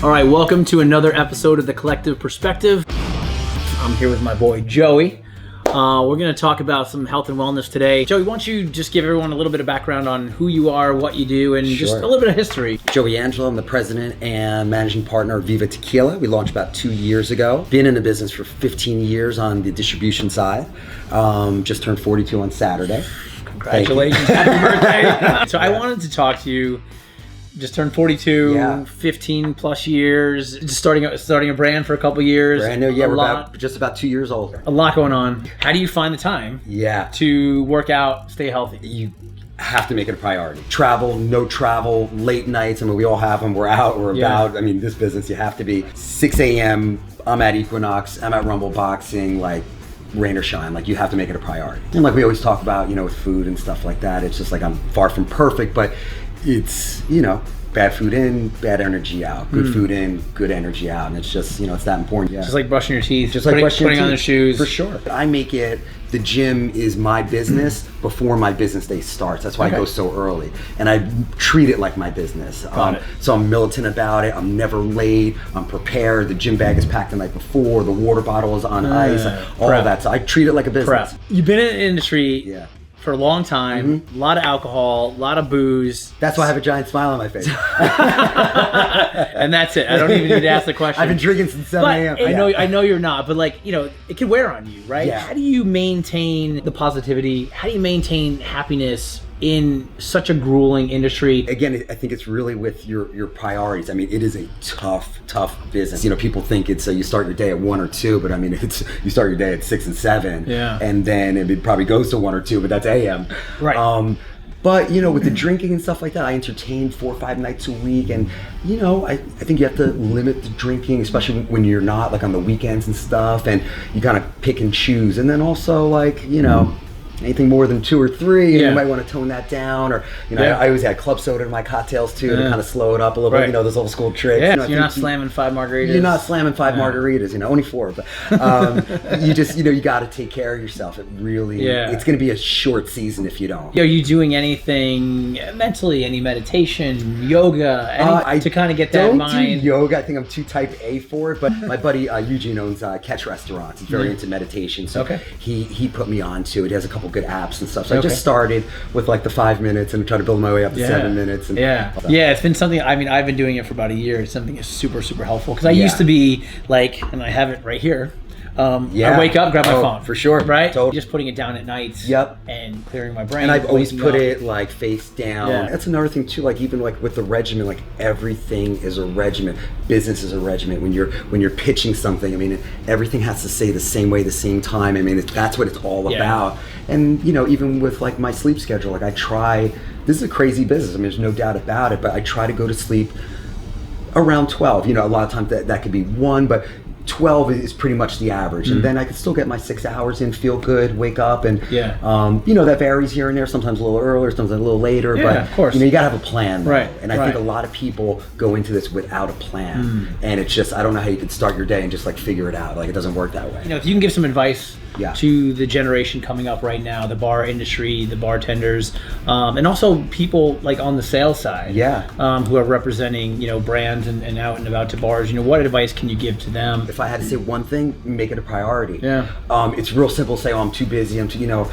All right, welcome to another episode of The Collective Perspective. I'm here with my boy, Joey. We're going to talk about some health and wellness today. Joey, why don't you just give everyone a little bit of background on who you are, what you do, and just a little bit of history. Joey Angelo, I'm the president and managing partner of Viva Tequila. We launched about 2 years ago. Been in the business for 15 years on the distribution side. Just turned 42 on Saturday. Congratulations. Happy birthday. So I wanted to talk to you. Just turned 42, 15 plus years, just starting a brand for a couple years. Brand new, we're just about 2 years old. A lot going on. How do you find the time to work out, stay healthy? You have to make it a priority. Travel, no travel, late nights. I mean, we all have them. We're out, we're about. I mean, this business, you have to be 6 a.m. I'm at Equinox, I'm at Rumble Boxing, like rain or shine, like you have to make it a priority. And like we always talk about, with food and stuff like that, it's just like I'm far from perfect, but it's, bad food in, bad energy out. Good food in, good energy out. And it's just, it's that important. Yeah. Just like brushing your teeth. Just like putting on the shoes. For sure. I make it, the gym is my business before my business day starts. That's why I go so early. And I treat it like my business. So I'm militant about it. I'm never late. I'm prepared. The gym bag is packed the night before. The water bottle is on ice. All of that. So I treat it like a business. You've been in the industry for a long time, a lot of alcohol, a lot of booze. That's why I have a giant smile on my face. And that's it. I don't even need to ask the question. I've been drinking since 7 a.m. I know you're not, but it can wear on you, right? Yeah. How do you maintain the positivity? How do you maintain happiness in such a grueling industry? Again, I think it's really with your priorities. I mean, it is a tough business. People think it's you start your day at 1 or 2, but I mean, it's you start your day at 6 and 7, and then it probably goes to 1 or 2, but that's AM. Right. But with the drinking and stuff like that, I entertain 4 or 5 nights a week, and I think you have to limit the drinking, especially when you're not like on the weekends and stuff, and you kind of pick and choose. And then also anything more than 2 or 3, you might want to tone that down. Or I always had club soda in my cocktails too to kind of slow it up a little bit. Those old school tricks. Yeah, you're not slamming 5 margaritas. You're not slamming 5 margaritas. Only 4, but you just you got to take care of yourself. It really it's going to be a short season if you don't. Are you doing anything mentally? Any meditation, yoga, to kind of get that mind? I don't do yoga. I think I'm too type A for it. But my buddy Eugene owns Catch Restaurants. He's very into meditation, so he put me on to it. He has a couple good apps and stuff. So I just started with like the 5 minutes and try to build my way up to 7 minutes. And it's been something. I mean, I've been doing it for about a year. It's something that's super, super helpful because I used to be like, and I have it right here. I wake up, grab my phone. For sure. Right? Totally. Just putting it down at night. And clearing my brain. And I've always put it like face down. That's another thing too, like even like with the regimen, like everything is a regimen. Business is a regimen. When you're pitching something, I mean, everything has to say the same way, the same time. I mean, that's what it's all about. And even with like my sleep schedule, like this is a crazy business. I mean, there's no doubt about it, but I try to go to sleep around 12. A lot of times that could be 1, but 12 is pretty much the average, and then I can still get my 6 hours in, feel good, wake up, and that varies here and there. Sometimes a little earlier, sometimes a little later. But of course, you gotta have a plan, right? And I think a lot of people go into this without a plan, and it's just I don't know how you could start your day and just like figure it out. Like it doesn't work that way. If you can give some advice to the generation coming up right now, the bar industry, the bartenders, and also people like on the sales side, who are representing brands and out and about to bars. What advice can you give to them? If I had to say one thing, make it a priority. It's real simple to say, I'm too busy. I'm too,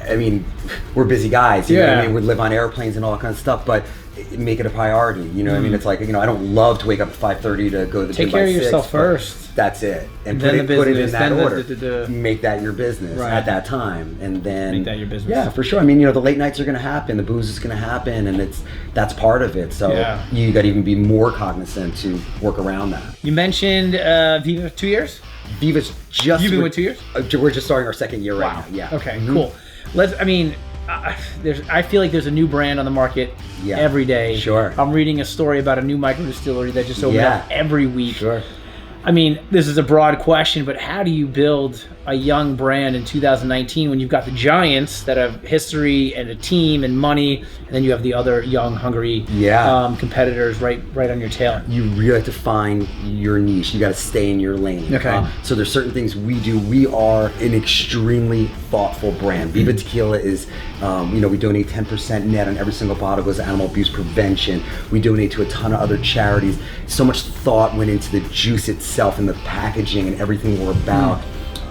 I mean, we're busy guys. You know what I mean? We live on airplanes and all that kind of stuff, but make it a priority. I mean? It's like, I don't love to wake up at 5:30 to go to the gym by 6. Take care of yourself first. That's it. And put it in that order. Make that your business at that time. And then make that your business. Yeah, for sure. I mean, the late nights are going to happen. The booze is going to happen. And that's part of it. So you got to even be more cognizant to work around that. You mentioned Viva 2 years? Viva's just... You've been with 2 years? We're just starting our 2nd year right now. Yeah. Okay, cool. I feel like there's a new brand on the market every day. Sure. I'm reading a story about a new micro distillery that just opened up every week. Sure. I mean, this is a broad question, but how do you build a young brand in 2019 when you've got the giants that have history and a team and money, and then you have the other young, hungry competitors right on your tail? You really have to find your niche. You got to stay in your lane. Okay. So there's certain things we do. We are an extremely thoughtful brand. Viva Tequila is, we donate 10% net on every single bottle goes to animal abuse prevention. We donate to a ton of other charities. So much thought went into the juice itself and the packaging and everything we're about.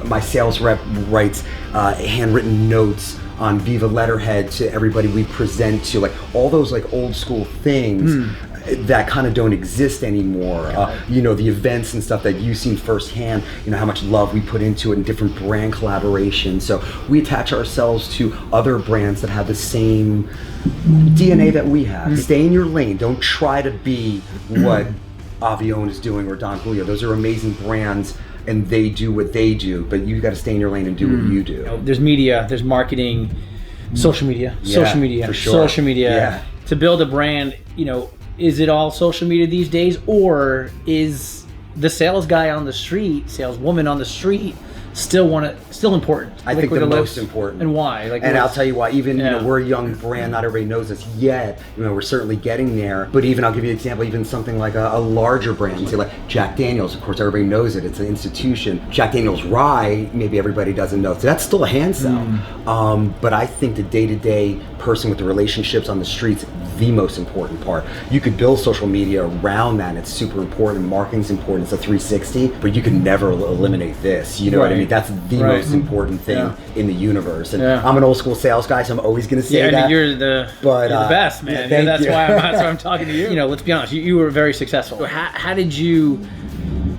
My sales rep writes handwritten notes on Viva letterhead to everybody we present to, like all those like old school things that kind of don't exist anymore. The events and stuff that you've seen firsthand, how much love we put into it in different brand collaborations. So we attach ourselves to other brands that have the same DNA that we have. Stay in your lane. Don't try to be what Avión is doing or Don Julio. Those are amazing brands and they do what they do, but you got to stay in your lane and do what you do. There's media, there's marketing, social media, for sure. social media. To build a brand, is it all social media these days, or is the sales guy on the street, saleswoman on the street, still important? I think the most important. And why? And I'll tell you why. Even we're a young brand, not everybody knows us yet. We're certainly getting there. But even I'll give you an example. Even something like a larger brand, say like Jack Daniel's. Of course, everybody knows it. It's an institution. Jack Daniel's Rye, maybe everybody doesn't know. So that's still a hand sell. But I think the day-to-day person with the relationships on the streets, the most important part. You could build social media around that. And it's super important. Marketing's important. It's a 360. But you can never eliminate this. You know what I mean? That's the most important thing in the universe. And I'm an old school sales guy, so I'm always going to say that. You're the best, man. That's why I'm talking to you. Let's be honest. You were very successful. So how did you,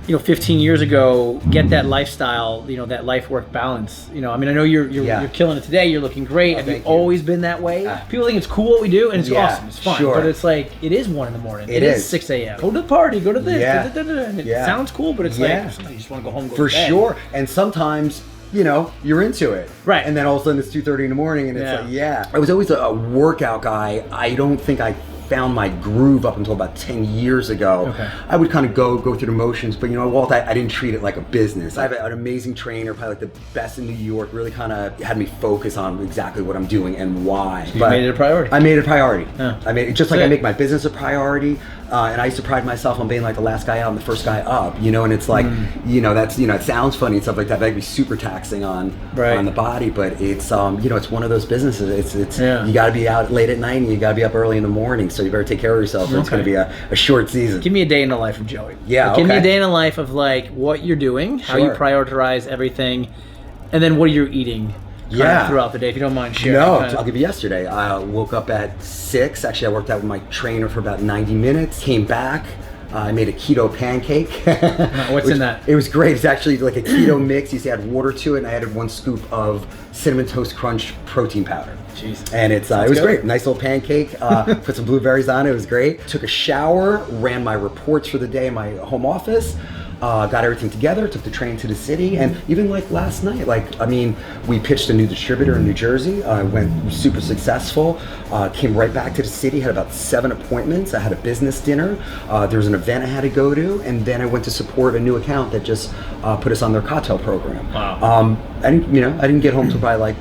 15 years ago, get that lifestyle, that life-work balance? I know you're killing it today. You're looking great. Have you always been that way? People think it's cool what we do, and it's awesome. It's fun. But it's like, it is 1 a.m. It is 6 a.m. Go to the party. Go to this. And it sounds cool, but it's like, sometimes you just want to go home and go to bed. For sure. And sometimes, you're into it. Right. And then all of a sudden it's 2:30 in the morning and it's like, I was always a workout guy. I don't think I found my groove up until about 10 years ago. I would kind of go through the motions, but Walt, I didn't treat it like a business. I have an amazing trainer, probably like the best in New York, really kind of had me focus on exactly what I'm doing and why. So you made it a priority. I made it a priority. I made it just like I make my business a priority. And I used to pride myself on being like the last guy out and the first guy up, and it's like, that's, it sounds funny and stuff like that. That could be super taxing on the body, but it's, it's one of those businesses. It's you got to be out late at night and you got to be up early in the morning. So you better take care of yourself. Or it's going to be a short season. Give me a day in the life of Joey. Give me a day in the life of like what you're doing, how you prioritize everything, and then what you're eating. Throughout the day, if you don't mind sharing. No, I'll give you yesterday. I woke up at 6. Actually, I worked out with my trainer for about 90 minutes. Came back. I made a keto pancake. What's in that? It was great. It's actually like a keto mix. You add water to it, and I added 1 scoop of Cinnamon Toast Crunch protein powder. Jeez. And it was great. Nice little pancake. Put some blueberries on it. It was great. Took a shower. Ran my reports for the day in my home office. Got everything together, took the train to the city, and even like last night, we pitched a new distributor in New Jersey, went super successful, came right back to the city, had about 7 appointments, I had a business dinner, there was an event I had to go to, and then I went to support a new account that just put us on their cocktail program. Wow. I didn't get home till probably like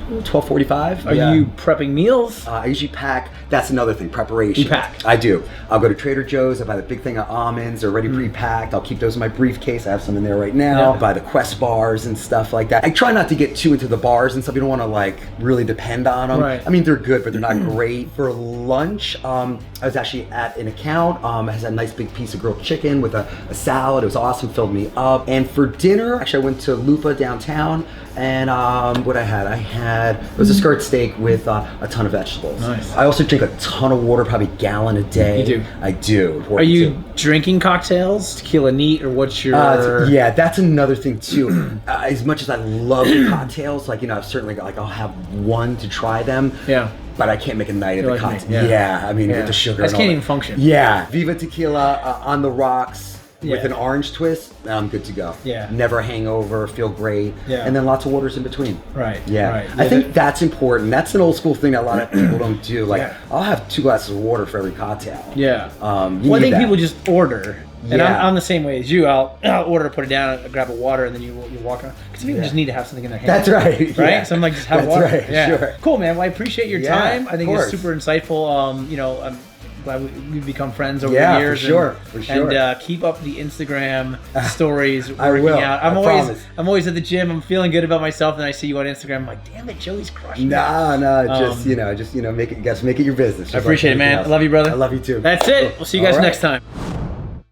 12:45. Are you prepping meals? I usually pack. That's another thing, preparation. You pack? I do. I'll go to Trader Joe's. I buy the big thing of almonds. They're already pre-packed. I'll keep those in my briefcase. I have some in there right now. Buy the Quest bars and stuff like that. I try not to get too into the bars and stuff. You don't want to really depend on them. Right. I mean, they're good, but they're not great. For lunch, I was actually at an account. It has a nice big piece of grilled chicken with a salad. It was awesome, filled me up. And for dinner, actually I went to Lupa downtown, and what I had, it was a skirt steak with a ton of vegetables. Nice. I also drink a ton of water, probably a gallon a day. You do? I do. Are you drinking cocktails, tequila neat, or what's your... yeah, that's another thing too. As much as I love cocktails, I've certainly I'll have one to try them. Yeah. But I can't make a night of the cocktail. I mean, with the sugar. I just can't even function. Yeah. Viva Tequila on the rocks. with an orange twist, I'm good to go. Yeah. Never hangover, feel great. Yeah. And then lots of waters in between. Right. Yeah. Right. I think that's important. That's an old school thing that a lot of people don't do. Like, Yeah. I'll have 2 glasses of water for every cocktail. Yeah. You Well, I need think that. people just order. And Yeah. I'm the same way as you. I'll order, put it down, grab a water, and then you walk around. Because people just need to have something in their hand. That's right. Right? Yeah. So I'm like, just have That's water. right. Yeah. Sure. Cool, man. Well, I appreciate your Yeah, time. I think of it's course. super insightful. You know, I'm glad we've become friends over the Yeah, years. for sure. For sure. And keep up the Instagram stories. I working will. out. I promise. I'm always at the gym. I'm feeling good about myself, and I see you on Instagram. I'm like, damn it, Joey's crushing it. Just make it your business. I appreciate it, man. I love you, brother. I love you too. That's it. We'll see you guys next time.